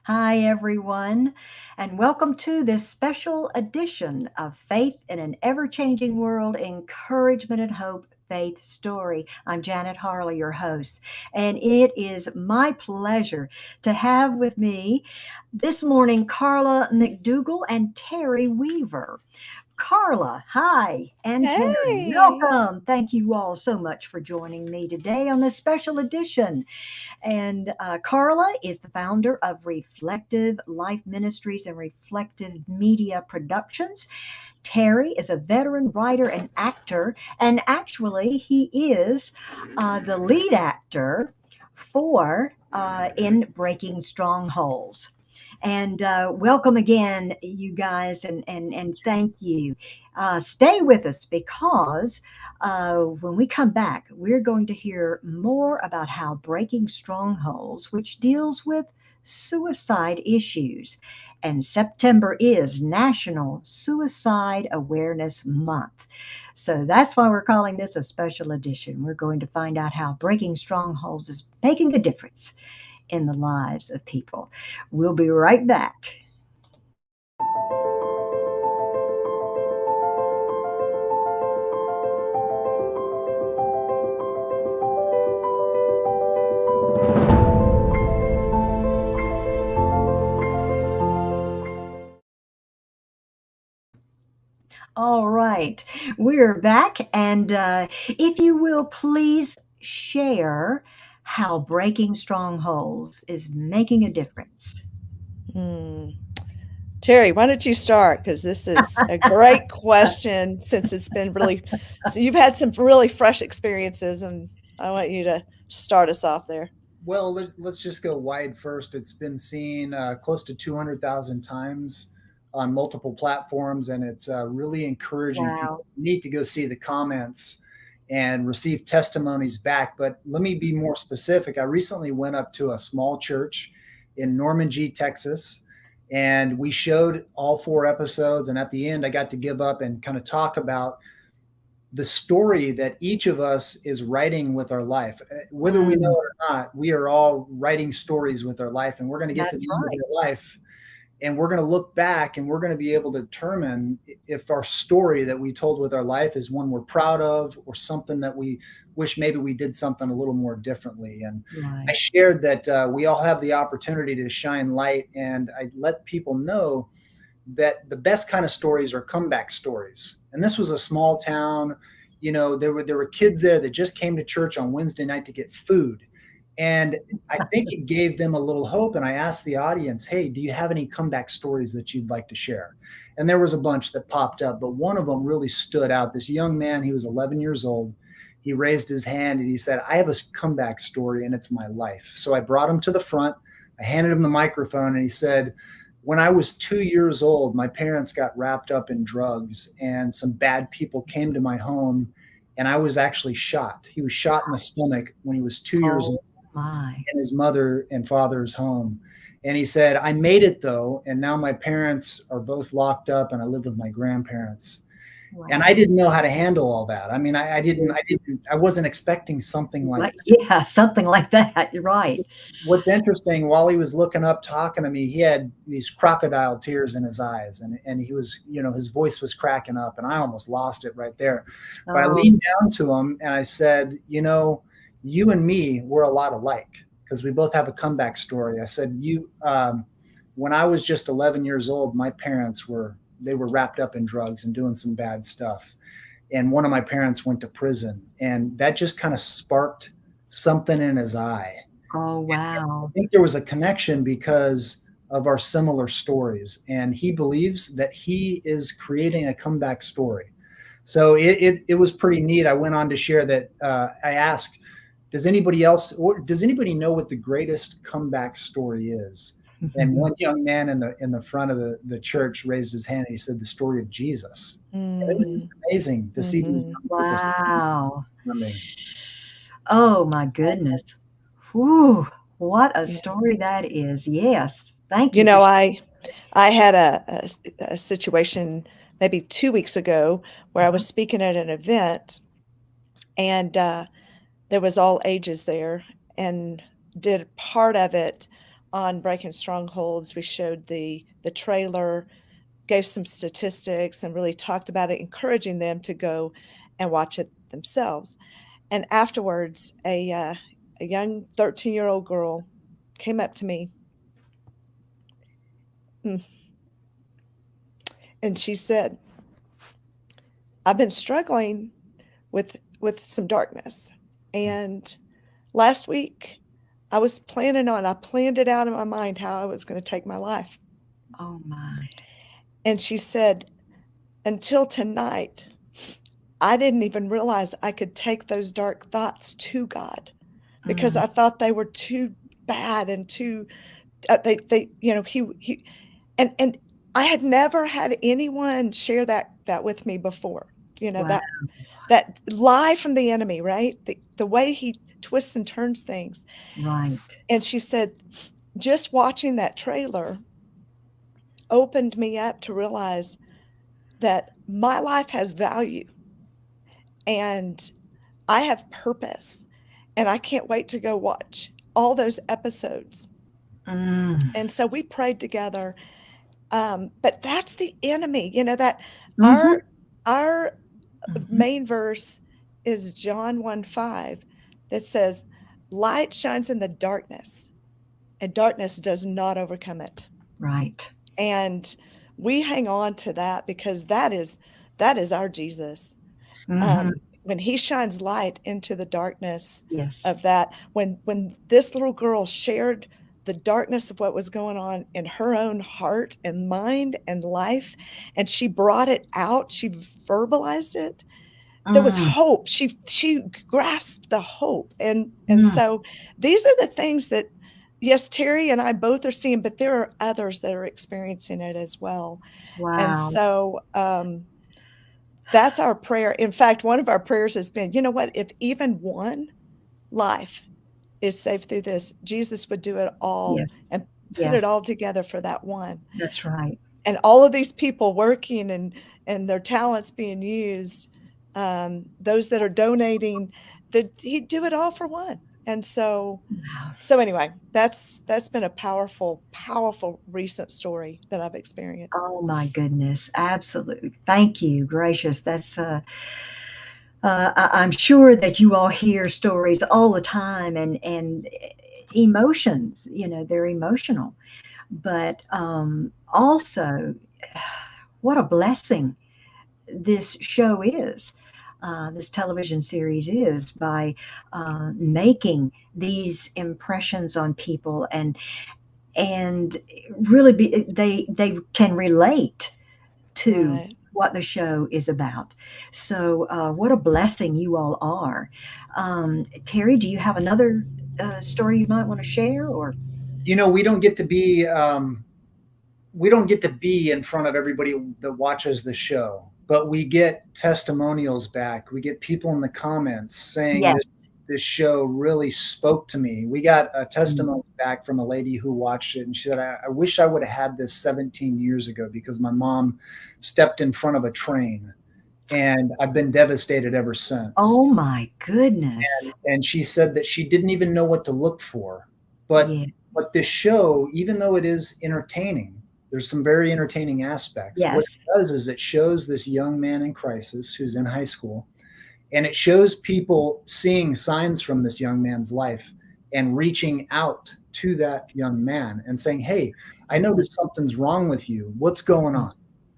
Hi, everyone, and welcome to this special edition of Faith in an Ever Changing World Encouragement and Hope Faith Story. I'm Janet Harley, your host, and it is my pleasure to have with me this morning Carla McDougal and Terry Weaver. Carla, hi, and Terry, Hey. welcome. Thank you all so much for joining me today on this special edition. And Carla is the founder of Reflective Life Ministries and Reflective Media Productions. Terry is a veteran writer and actor, and actually, he is the lead actor for in Breaking Strongholds. And welcome again, you guys, and thank you. Stay with us because when we come back, we're going to hear more about how Breaking Strongholds, which deals with suicide issues, and September is National Suicide Awareness Month. So that's why we're calling this a special edition. We're going to find out how Breaking Strongholds is making a difference in the lives of people. We'll be right back. All right, we're back. And if you will please share how Breaking Strongholds is making a difference. Hmm. Terry, why don't you start? Because this is a great question since so you've had some really fresh experiences, and I want you to start us off there. Well, let's just go wide first. It's been seen close to 200,000 times on multiple platforms, and it's really encouraging people. Wow. You need to go see the comments and receive testimonies back. But let me be more specific. I recently went up to a small church in Normandy, Texas, and we showed all 4 episodes. And at the end, I got to give up and kind of talk about the story that each of us is writing with our life. Whether we know Mm, it or not, we are all writing stories with our life, and we're going to get to that's the end of right. our life and we're going to look back and we're going to be able to determine if our story that we told with our life is one we're proud of or something that we wish maybe we did something a little more differently. And I Right. shared that we all have the opportunity to shine light, and I let people know that the best kind of stories are comeback stories. And this was a small town. There were kids there that just came to church on Wednesday night to get food. And I think it gave them a little hope. And I asked the audience, hey, do you have any comeback stories that you'd like to share? And there was a bunch that popped up, but one of them really stood out. This young man, he was 11 years old. He raised his hand and he said, I have a comeback story and it's my life. So I brought him to the front. I handed him the microphone and he said, when I was 2 years old, my parents got wrapped up in drugs and some bad people came to my home and I was actually shot. He was shot in the stomach when he was 2 years old Oh, my. in his mother and father's home. And he said, I made it though. And now my parents are both locked up and I live with my grandparents. And I Wow. didn't know how to handle all that. I mean, I wasn't expecting something like Right. Yeah, something like that. You're right. what's interesting, while he was looking up talking to me, he had these crocodile tears in his eyes, and he was, his voice was cracking up, and I almost lost it right there. But I Oh, leaned down to him and I said, you and me, we're a lot alike because we both have a comeback story. I said, when I was just 11 years old, my parents were wrapped up in drugs and doing some bad stuff, and one of my parents went to prison, and that just kind of sparked something in his eye. oh, I wow. think there was a connection because of our similar stories, and he believes that he is creating a comeback story. So it was pretty neat. I went on to share that I asked, does anybody know what the greatest comeback story is? And one young man in the front of the church raised his hand and he said the story of Jesus. And it was just Mm, amazing to see these hmm young people Wow. responding. Oh, my goodness. Whew, what a Yeah. story that is. Yes. Thank You you for know, sharing. I had a situation maybe 2 weeks ago where I Uh-huh. was speaking at an event, and there was all ages there, and did part of it on Breaking Strongholds. We showed the trailer, gave some statistics, and really talked about it, encouraging them to go and watch it themselves. And afterwards, a young 13-year-old girl came up to me, and she said, "I've been struggling with some darkness, and last week I planned it out in my mind how I was going to take my life." Oh my. And she said, "Until tonight, I didn't even realize I could take those dark thoughts to God, because I thought they were too bad and too, they, he, and I had never had anyone share that with me before, Wow. that lie from the enemy, right? The way he twists and turns things." Right. And she said, "Just watching that trailer opened me up to realize that my life has value and I have purpose, and I can't wait to go watch all those episodes." And so we prayed together. But that's the enemy, that our main verse is John 1:5, that says, "Light shines in the darkness, and darkness does not overcome it." Right. And we hang on to that, because that is our Jesus. When he shines light into the darkness Yes. of that, when this little girl shared the darkness of what was going on in her own heart and mind and life, and she brought it out, she verbalized it, there was hope. She grasped the hope. And so these are the things that, yes, Terry and I both are seeing, but there are others that are experiencing it as well. Wow. And so that's our prayer. In fact, one of our prayers has been, what, if even one life is saved through this, Jesus would do it all and put it all together for that one. That's right. And all of these people working and their talents being used, those that are donating, that he'd do it all for one. And so anyway, that's been a powerful, powerful recent story that I've experienced. Oh my goodness. Absolutely. Thank you. Gracious. That's I'm sure that you all hear stories all the time, and emotions, they're emotional, but also what a blessing this show is. This television series is, by making these impressions on people, and really they can relate to what the show is about. So what a blessing you all are. Terry, do you have another story you might want to share? Or we don't get to be in front of everybody that watches the show, but we get testimonials back. We get people in the comments saying this show really spoke to me. We got a testimony back from a lady who watched it, and she said, I wish I would have had this 17 years ago, because my mom stepped in front of a train, and I've been devastated ever since. Oh my goodness. And she said that she didn't even know what to look for. But this show, even though it is entertaining, there's some very entertaining aspects. Yes. What it does is it shows this young man in crisis who's in high school, and it shows people seeing signs from this young man's life and reaching out to that young man and saying, "Hey, I noticed something's wrong with you. What's going on?"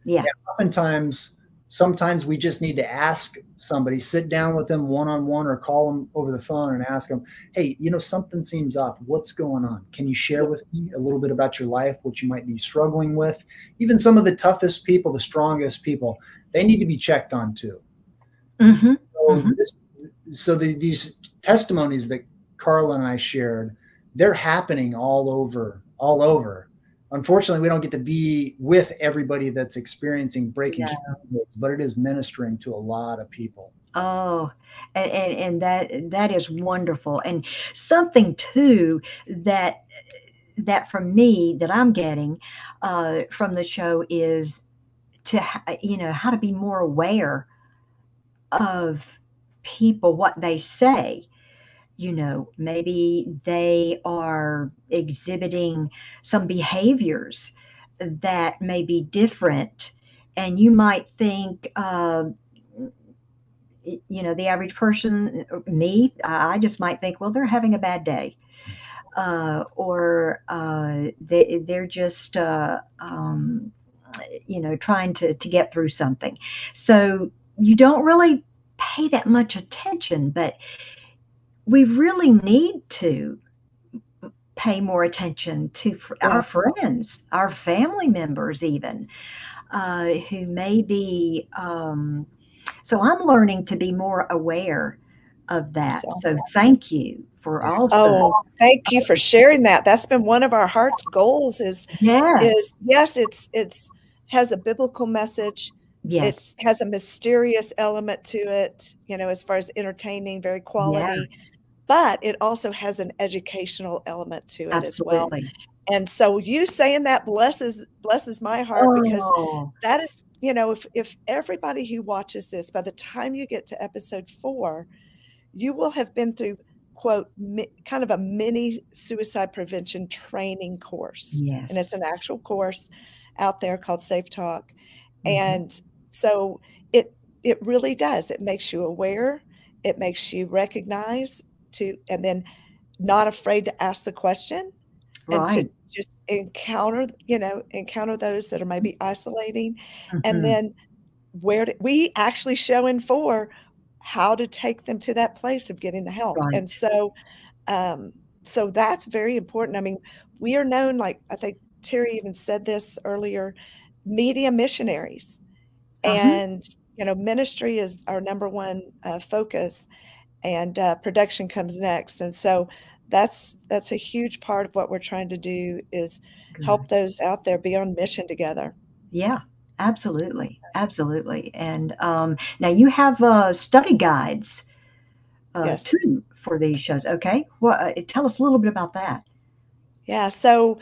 Yeah. And oftentimes, sometimes we just need to ask somebody, sit down with them one-on-one, or call them over the phone and ask them, "Hey, something seems off. What's going on? Can you share with me a little bit about your life, what you might be struggling with?" Even some of the toughest people, the strongest people, they need to be checked on too. So these testimonies that Carla and I shared, they're happening all over. Unfortunately, we don't get to be with everybody that's experiencing breaking strongholds, but it is ministering to a lot of people. Oh, and that is wonderful. And something too that for me, that I'm getting from the show, is to how to be more aware of people, what they say, maybe they are exhibiting some behaviors that may be different. And you might think, the average person, me, I just might think, well, they're having a bad day. Or they're just, trying to get through something. So you don't really pay that much attention, but we really need to pay more attention to our Yeah. friends, our family members, even who may be. So I'm learning to be more aware of That's that. So awesome. thank you for also. Oh, thank you for sharing that. That's been one of our heart's goals Yes, is yes, it's has a biblical message. yes, It's has a mysterious element to it, as far as entertaining, very yeah, quality, but it also has an educational element to it as well. absolutely. And so you saying that blesses my heart, because Oh, that is, if everybody who watches this, by the time you get to episode 4, you will have been through, quote, kind of a mini suicide prevention training course. And it's yes. an actual course out there called Safe Talk. Mhm. And so it really does. It makes you aware. It makes you recognize and then not afraid to ask the question, and to Right. just encounter those that are maybe isolating. And Mhm. then we actually show in 4 how to take them to that place of getting the help. And Right. so that's very important. I mean, we are known, like I think Terry even said this earlier, media missionaries. Uh-huh. And ministry is our number one focus, and production comes next. And so that's a huge part of what we're trying to do, is Good. help those out there be on mission together. Yeah, absolutely. Absolutely. And now you have study guides Yes. too for these shows. Okay. Well, tell us a little bit about that. Yeah. So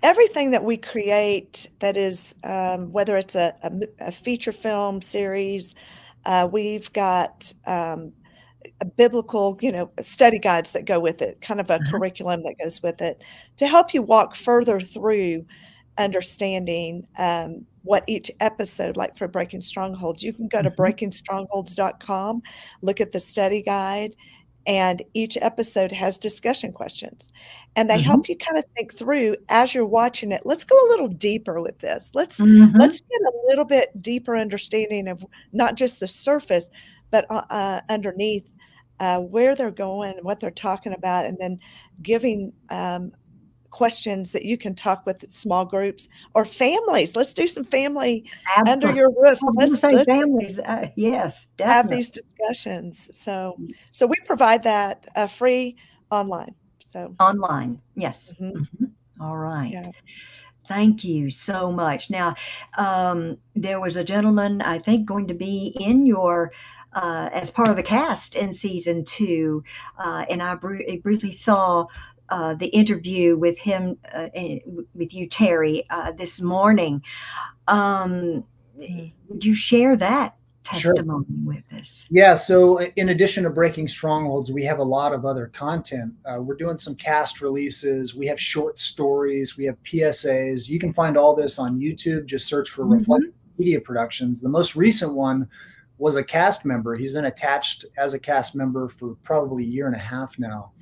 everything that we create, that is, whether it's a feature film series, we've got biblical, study guides that go with it, kind of a Uh-huh. curriculum that goes with it, to help you walk further through understanding what each episode, like for Breaking Strongholds, you can go to Mhm. breakingstrongholds.com, look at the study guide, and each episode has discussion questions. And they Mhm. help you kind of think through as you're watching it. Let's go a little deeper with this. Let's Mhm. get a little bit deeper understanding of not just the surface, but underneath, where they're going and what they're talking about, and then giving questions that you can talk with small groups or families. Let's do some family under Absolutely. your roof. I was going to Let's say let's families. Yes, have definitely. these discussions. So we provide that free online. So Online. Yes. mhm, Mhm. All right. yeah. Thank you so much. Now, there was a gentleman, I think, going to be in your as part of the cast in season 2, and I briefly saw the interview with him, with you, Terry, this morning. Um, Mhm. would you share that Sure. testimony with us? Yeah, so in addition to Breaking Strongholds, we have a lot of other content. We're doing some cast releases. We have short stories. We have PSAs. You can find all this on YouTube. Just search for Hmm. Reflective Media Productions. The most recent one was a cast member. He's been attached as a cast member for probably a year and a half now.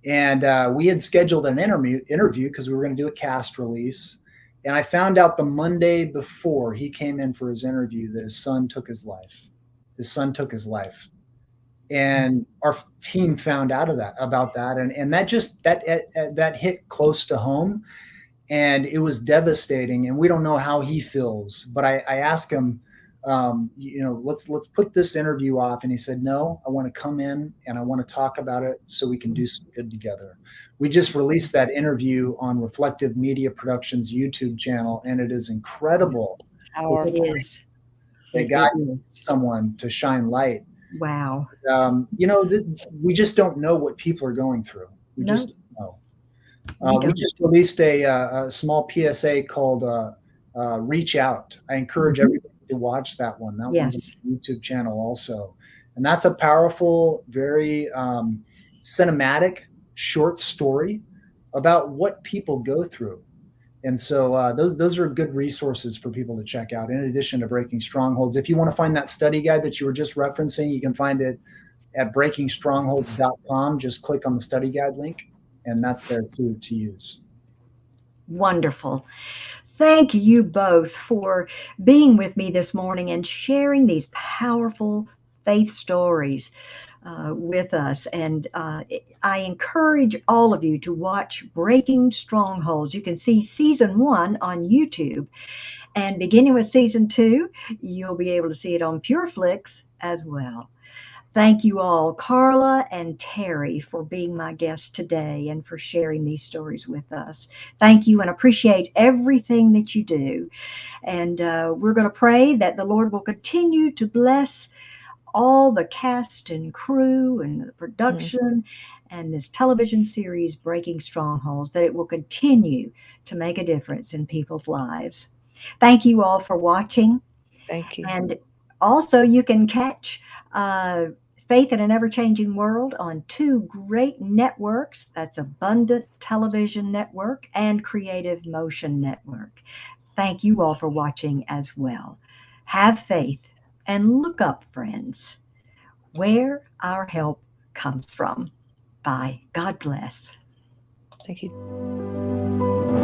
And we had scheduled an interview because we were going to do a cast release. And I found out the Monday before he came in for his interview that his son took his life. His son took his life, and our team found out about that, and that hit close to home, and it was devastating. And we don't know how he feels, but I asked him, let's put this interview off, and he said, no, I want to come in and I want to talk about it so we can do some good together. We just released that interview on Reflective Media Productions YouTube channel, and it is incredible It Powerful. is. that It God is. someone to shine light. Wow. We just don't know what people are going through. We No, just don't know. we We don't. just released a small PSA called Reach Out. I encourage Mhm. everybody to watch that one. That one's on Yes. the YouTube channel also. And that's a powerful, very cinematic short story about what people go through. And so those are good resources for people to check out, in addition to Breaking Strongholds. If you want to find that study guide that you were just referencing, you can find it at breakingstrongholds.com. Just click on the study guide link, and that's there too to use. Wonderful. Thank you both for being with me this morning and sharing these powerful faith stories with us. And I encourage all of you to watch Breaking Strongholds. You can see season 1 on YouTube. And beginning with season 2, you'll be able to see it on PureFlix as well. Thank you all, Carla and Terry, for being my guests today and for sharing these stories with us. Thank you, and appreciate everything that you do. And we're going to pray that the Lord will continue to bless all the cast and crew and the production and this television series, Breaking Strongholds, that it will continue to make a difference in people's lives. Thank you all for watching. Thank you. And also, you can catch Faith in an Ever-Changing World on 2 great networks. That's Abundant Television Network and Creative Motion Network. Thank you all for watching as well. Have faith and look up, friends, where our help comes from. Bye. God bless. Thank you.